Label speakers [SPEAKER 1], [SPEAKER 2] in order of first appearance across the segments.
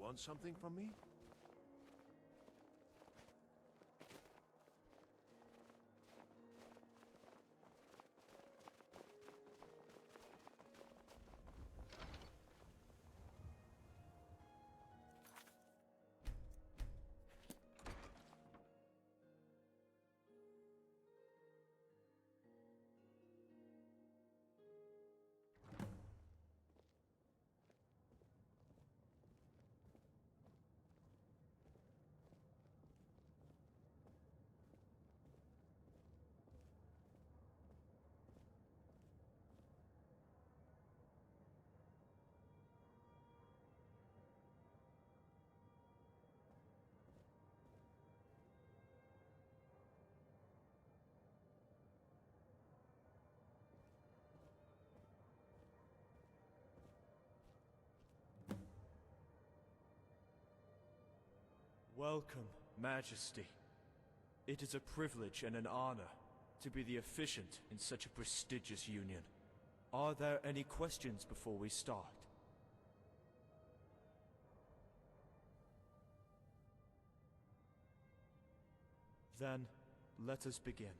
[SPEAKER 1] want something from me?
[SPEAKER 2] Welcome, Majesty. It is a privilege and an honor to be the officiant in such a prestigious union. Are there any questions before we start? Then, let us begin.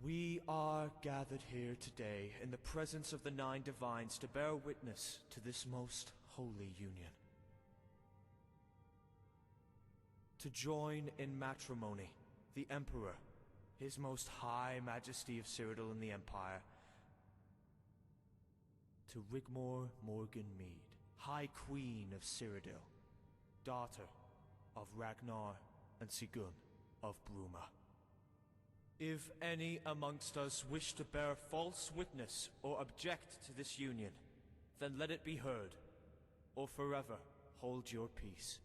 [SPEAKER 2] We are gathered here today in the presence of the 9 Divines to bear witness to this most holy union. To join in matrimony, the Emperor, His Most High Majesty of Cyrodiil and the Empire, to Rigmor Morgan Mead, High Queen of Cyrodiil, daughter of Ragnar and Sigurd of Bruma. If any amongst us wish to bear false witness or object to this union, then let it be heard, or forever hold your peace.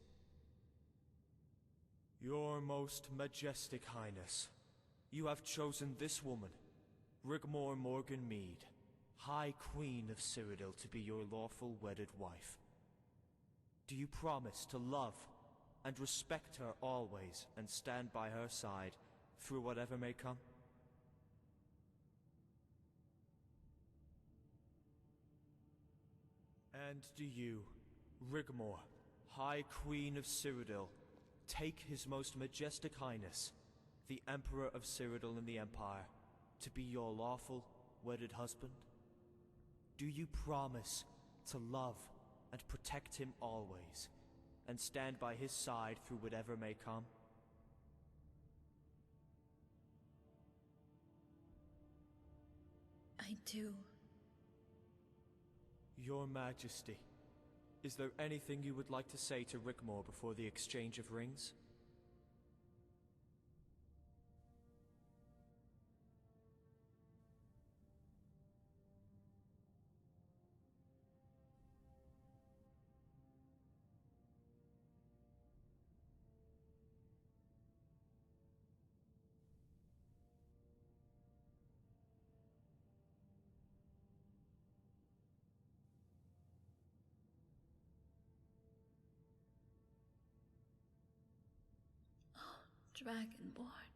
[SPEAKER 2] Your most majestic highness, you have chosen this woman, Rigmor Morgan Mead, High Queen of Cyrodiil, to be your lawful wedded wife. Do you promise to love and respect her always and stand by her side through whatever may come? And do you, Rigmor, High Queen of Cyrodiil, take His Most Majestic Highness, the Emperor of Cyrodiil and the Empire, to be your lawful wedded husband? Do you promise to love and protect him always, and stand by his side through whatever may come?
[SPEAKER 3] I do.
[SPEAKER 2] Your Majesty, is there anything you would like to say to Rigmor before the exchange of rings?
[SPEAKER 3] Dragonborn.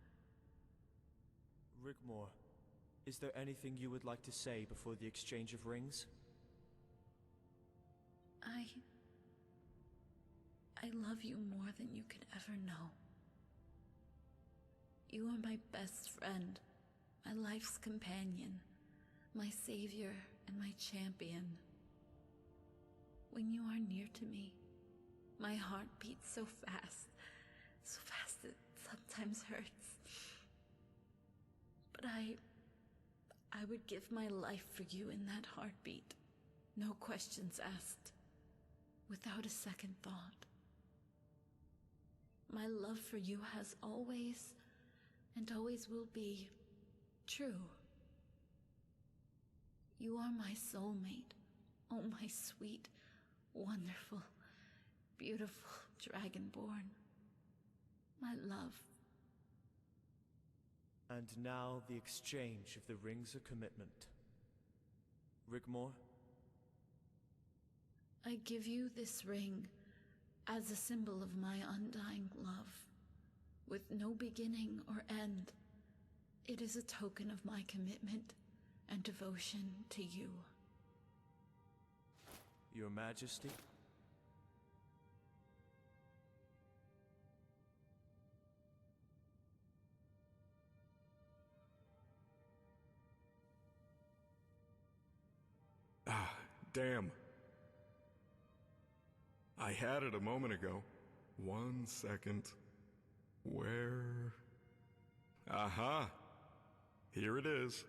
[SPEAKER 2] Rigmor, is there anything you would like to say before the exchange of rings?
[SPEAKER 3] I love you more than you could ever know. You are my best friend, my life's companion, my savior and my champion. When you are near to me, my heart beats so fast it sometimes hurts. But I would give my life for you in that heartbeat, no questions asked, without a second thought. My love for you has always, and always will be, true. You are my soulmate, oh my sweet, wonderful, beautiful Dragonborn. my love.
[SPEAKER 2] And now the exchange of the rings of commitment. Rigmor?
[SPEAKER 3] I give you this ring as a symbol of my undying love, with no beginning or end. It is a token of my commitment and devotion to you.
[SPEAKER 2] Your Majesty?
[SPEAKER 1] Ah, damn. I had it a moment ago. 1 second. Where? Aha! Here it is.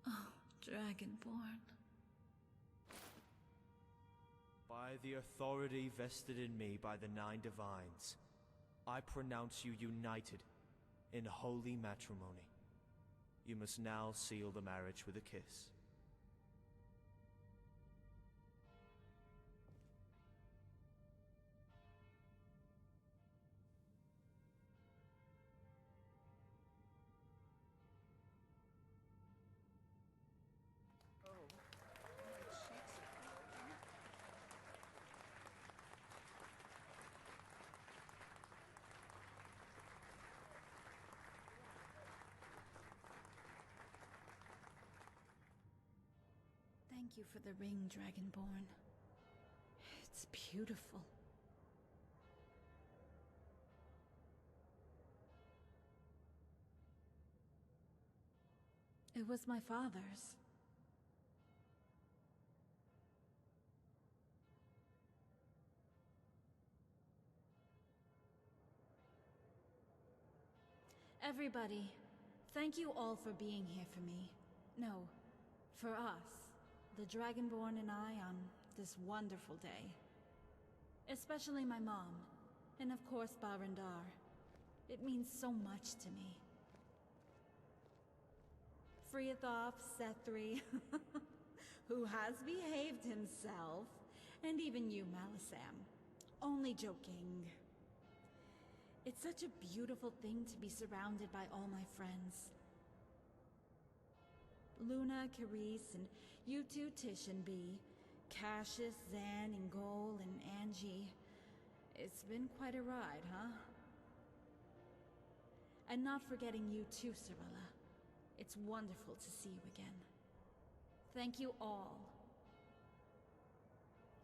[SPEAKER 3] Oh, Dragonborn.
[SPEAKER 2] By the authority vested in me by the Nine Divines, I pronounce you united in holy matrimony. You must now seal the marriage with a kiss.
[SPEAKER 3] Thank you for the ring, Dragonborn. It's beautiful. It was my father's. Everybody, thank you all for being here for me. No, for us. The Dragonborn and I on this wonderful day. Especially my mom, and of course Barandar. It means so much to me. Friathoff, Sethri, who has behaved himself, and even you, Malisam. Only joking. It's such a beautiful thing to be surrounded by all my friends. Luna, Carice, and you two, Tish and Bee, Cassius, Zan, and Gol, and Angie. It's been quite a ride, huh? And not forgetting you too, Cirilla. It's wonderful to see you again. Thank you all.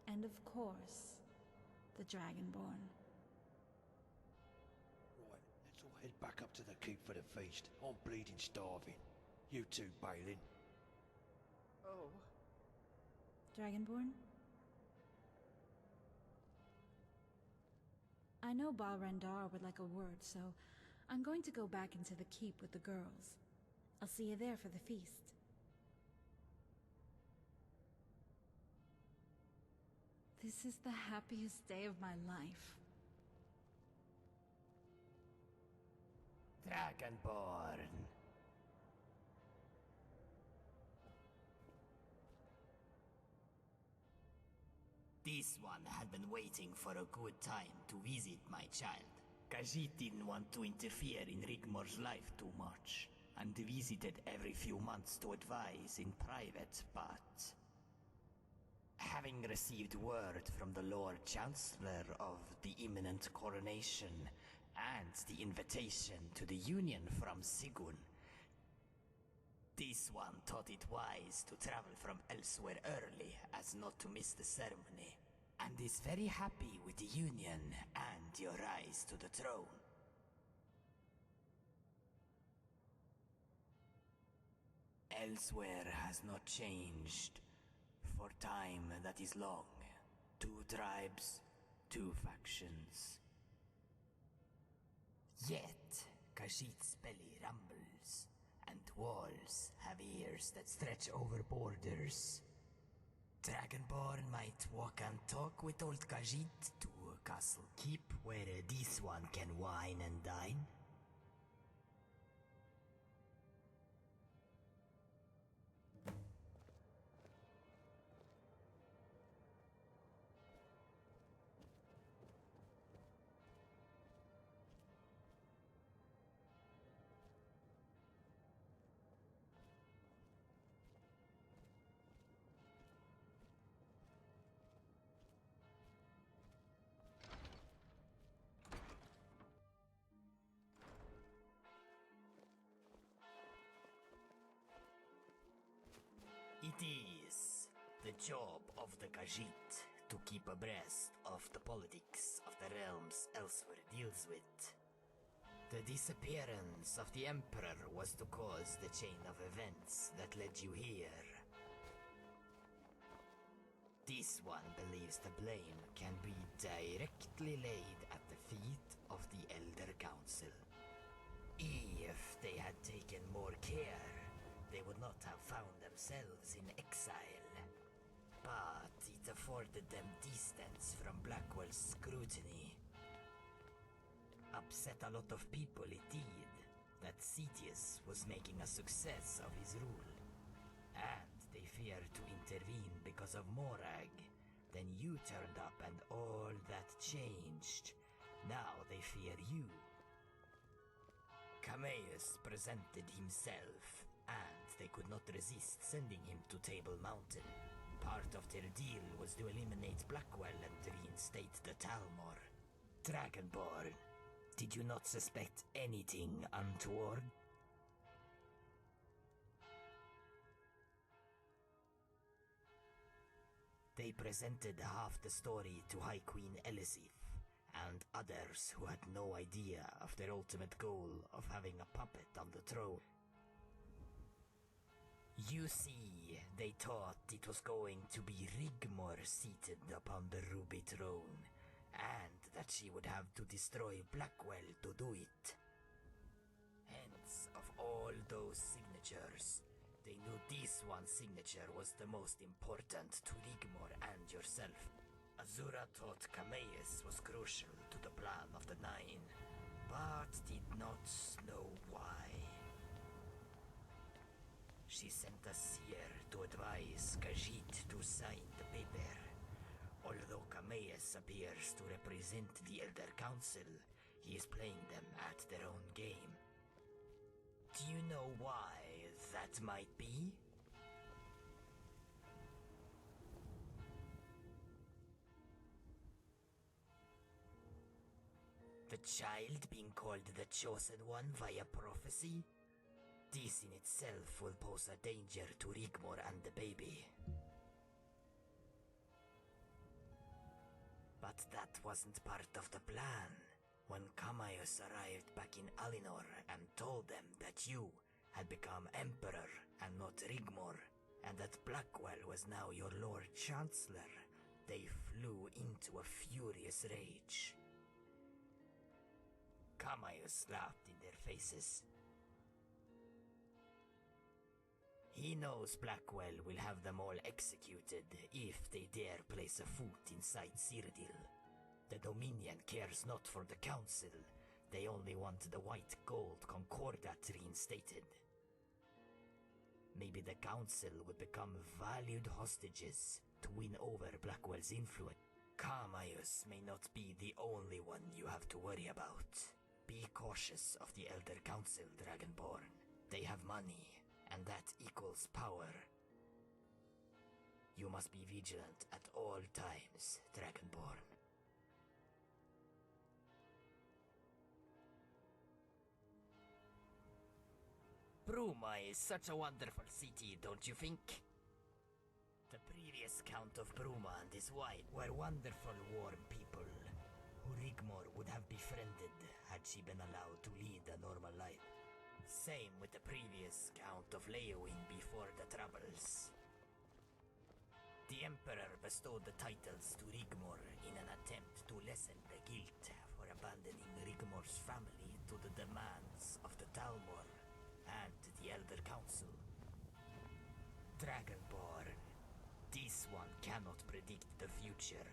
[SPEAKER 3] And of course, the Dragonborn.
[SPEAKER 4] Right, let's all head back up to the keep for the feast. I'm bleeding starving. You too, Balin.
[SPEAKER 2] Oh.
[SPEAKER 3] Dragonborn? I know Balrandar would like a word, so I'm going to go back into the keep with the girls. I'll see you there for the feast. This is the happiest day of my life.
[SPEAKER 5] Dragonborn. This one had been waiting for a good time to visit my child. Khajiit didn't want to interfere in Rigmor's life too much, and visited every few months to advise in private, but... having received word from the Lord Chancellor of the imminent coronation, and the invitation to the union from Sigun, this one thought it wise to travel from elsewhere early as not to miss the ceremony, and is very happy with the union and your rise to the throne. Elsewhere has not changed for time that is long. 2 tribes, 2 factions. Yet, Khajiit's belly rumbles, and walls have ears that stretch over borders. Dragonborn might walk and talk with old Khajiit to Castle Keep, where this one can wine and dine. It is the job of the Khajiit to keep abreast of the politics of the realms elsewhere deals with. The disappearance of the Emperor was to cause the chain of events that led you here. This one believes the blame can be directly laid at the feet of the Elder Council. If they had taken more care, they would not have found themselves in exile. But it afforded them distance from Blackwell's scrutiny. Upset a lot of people it did, that Cetius was making a success of his rule. And they feared to intervene because of Morag. Then you turned up and all that changed. Now they fear you. Cameus presented himself, and they could not resist sending him to Table Mountain. Part of their deal was to eliminate Blackwell and reinstate the Talmor. Dragonborn, did you not suspect anything untoward? They presented half the story to High Queen Elisith, and others who had no idea of their ultimate goal of having a puppet on the throne. You see, they thought it was going to be Rigmor seated upon the ruby throne, and that she would have to destroy Blackwell to do it. Hence, of all those signatures, they knew this one signature was the most important to Rigmor and yourself. Azura thought Cameus was crucial to the plan of the Nine, but did not know why. She sent a seer to advise Khajiit to sign the paper. Although Cameus appears to represent the Elder Council, he is playing them at their own game. Do you know why that might be? The child being called the Chosen One via prophecy? This in itself will pose a danger to Rigmor and the baby. But that wasn't part of the plan. When Cameus arrived back in Alinor and told them that you had become Emperor and not Rigmor, and that Blackwell was now your Lord Chancellor, they flew into a furious rage. Cameus laughed in their faces. He knows Blackwell will have them all executed if they dare place a foot inside Cyrodiil. The Dominion cares not for the Council, they only want the white gold Concordat reinstated. Maybe the Council would become valued hostages to win over Blackwell's influence. Cameus may not be the only one you have to worry about. Be cautious of the Elder Council, Dragonborn. They have money, and that equals power. You must be vigilant at all times, Dragonborn. Bruma is such a wonderful city, don't you think? The previous Count of Bruma and his wife were wonderful, warm people, who Rigmor would have befriended had she been allowed to lead a normal life. Same with the previous Count of Aiewen before the Troubles. The Emperor bestowed the titles to Rigmor in an attempt to lessen the guilt for abandoning Rigmor's family to the demands of the Talmor and the Elder Council. Dragonborn, This one cannot predict the future.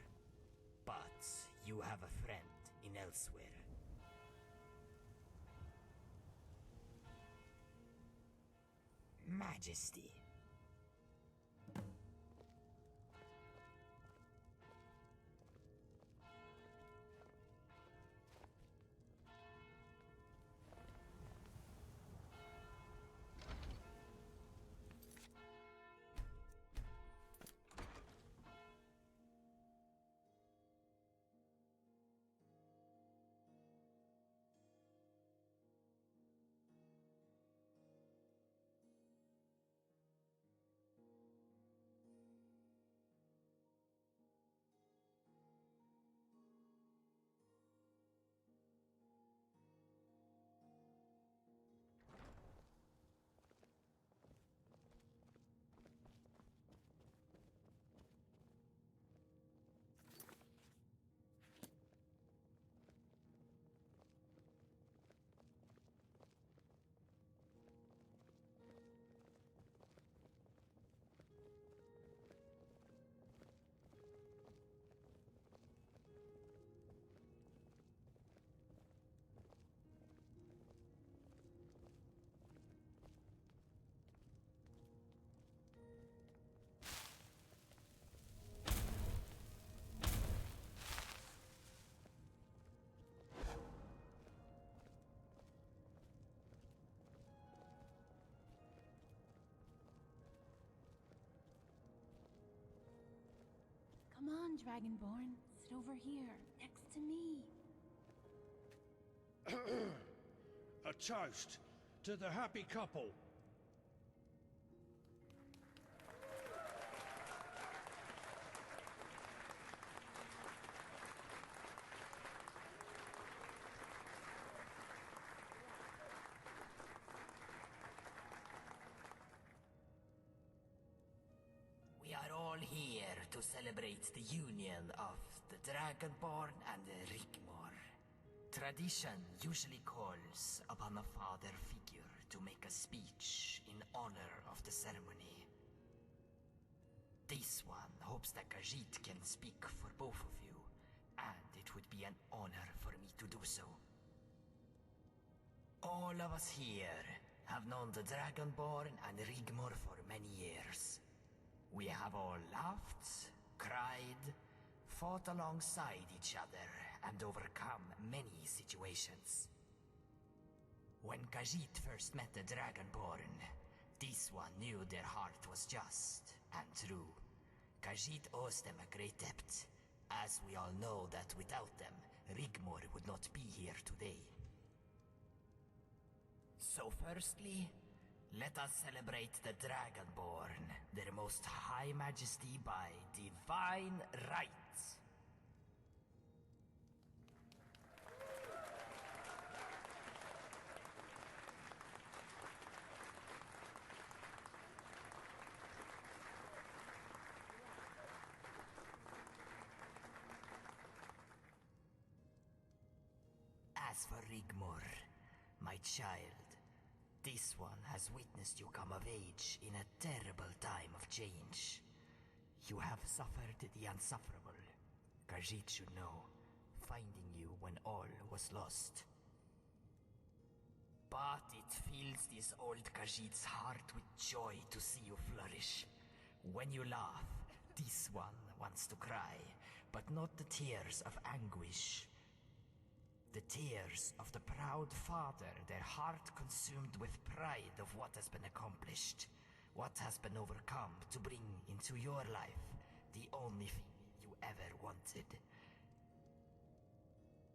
[SPEAKER 5] But you have a friend in elsewhere. Majesty.
[SPEAKER 6] Come on, Dragonborn. Sit over here, next to me.
[SPEAKER 4] A toast to the happy couple.
[SPEAKER 5] We are all here to celebrate the union of the Dragonborn and the Rigmor. Tradition usually calls upon a father figure to make a speech in honor of the ceremony. This one hopes that Khajiit can speak for both of you, and it would be an honor for me to do so. All of us here have known the Dragonborn and Rigmor for many years. We have all laughed, cried, fought alongside each other, and overcome many situations. When Khajiit first met the Dragonborn, this one knew their heart was just and true. Khajiit owes them a great debt, as we all know that without them, Rigmor would not be here today. So firstly, let us celebrate the Dragonborn, their most high majesty by divine right. As for Rigmor, my child, this one has witnessed you come of age in a terrible time of change. You have suffered the unsufferable. Khajiit should know, finding you when all was lost. But it fills this old Khajiit's heart with joy to see you flourish. When you laugh, this one wants to cry, but not the tears of anguish. The tears of the proud father, their heart consumed with pride of what has been accomplished, what has been overcome to bring into your life the only thing you ever wanted.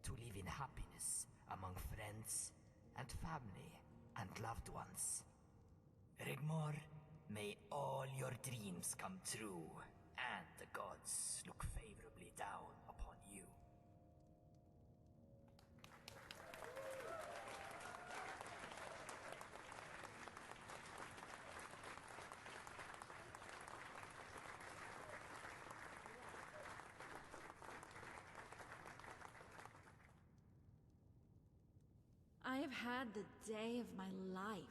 [SPEAKER 5] To live in happiness among friends and family and loved ones. Rigmor, may all your dreams come true, and the gods look favorably down upon you.
[SPEAKER 3] I have had the day of my life.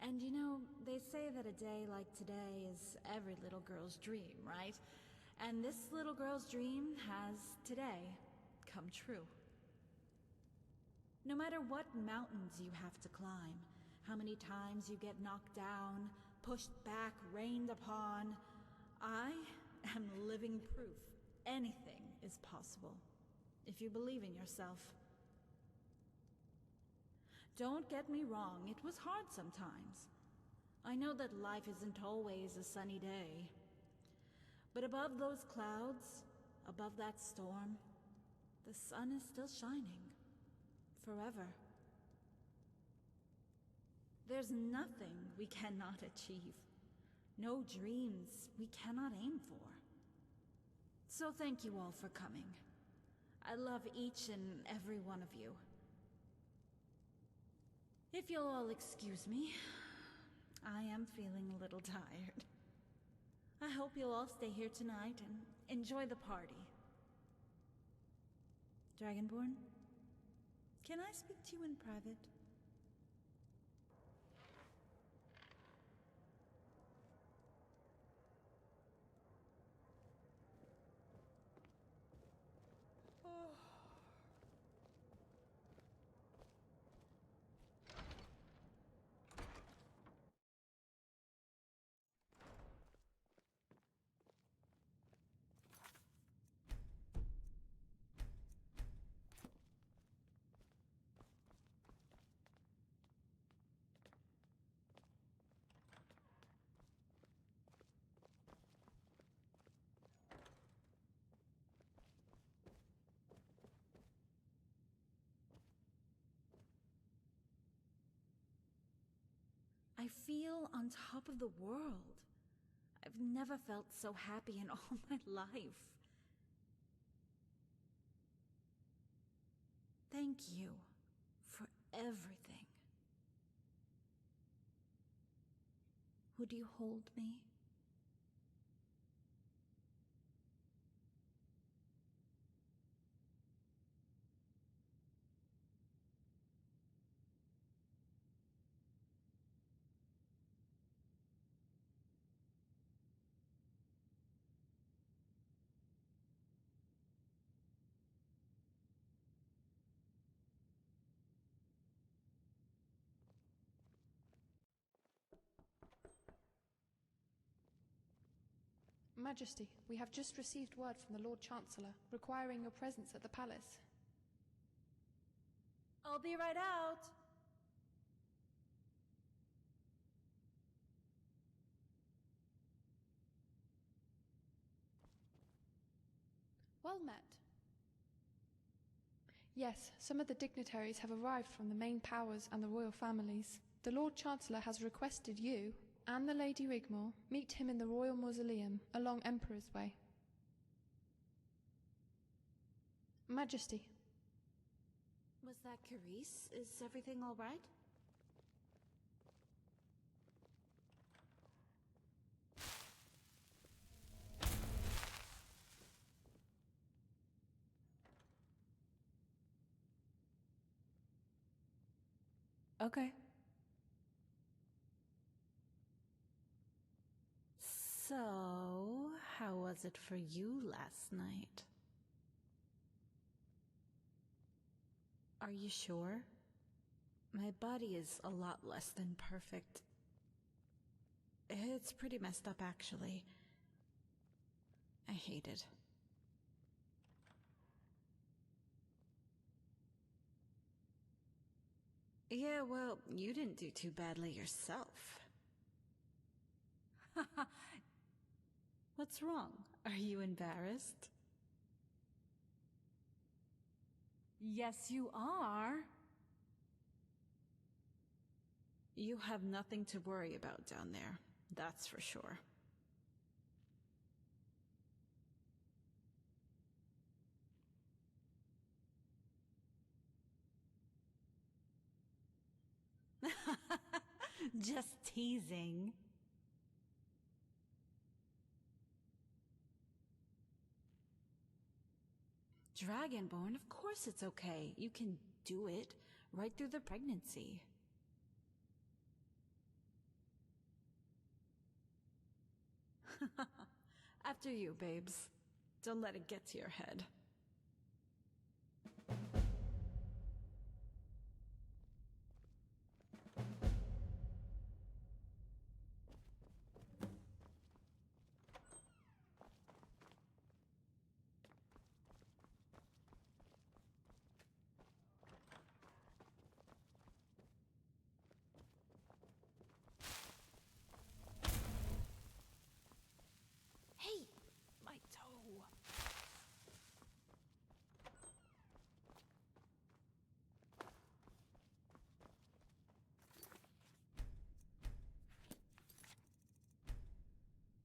[SPEAKER 3] And you know, they say that a day like today is every little girl's dream, right? And this little girl's dream has, today, come true. No matter what mountains you have to climb, how many times you get knocked down, pushed back, rained upon, I am living proof anything is possible, if you believe in yourself. Don't get me wrong, it was hard sometimes. I know that life isn't always a sunny day. But above those clouds, above that storm, the sun is still shining. Forever. There's nothing we cannot achieve. No dreams we cannot aim for. So thank you all for coming. I love each and every one of you. If you'll all excuse me, I am feeling a little tired. I hope you'll all stay here tonight and enjoy the party. Dragonborn, can I speak to you in private? I feel on top of the world. I've never felt so happy in all my life. Thank you for everything. Would you hold me?
[SPEAKER 7] Majesty, we have just received word from the Lord Chancellor, requiring your presence at the palace.
[SPEAKER 3] I'll be right out.
[SPEAKER 7] Well met. Yes, some of the dignitaries have arrived from the main powers and the royal families. The Lord Chancellor has requested you and the Lady Rigmor meet him in the royal mausoleum along Emperor's Way. Majesty.
[SPEAKER 3] Was that Carice? Is everything all right? Okay. So, how was it for you last night? Are you sure? My body is a lot less than perfect. It's pretty messed up, actually. I hate it. Yeah, well, you didn't do too badly yourself. What's wrong? Are you embarrassed? Yes, you are. You have nothing to worry about down there, that's for sure. Just teasing. Dragonborn, of course it's okay. You can do it right through the pregnancy.
[SPEAKER 8] After you, babes. Don't let it get to your head.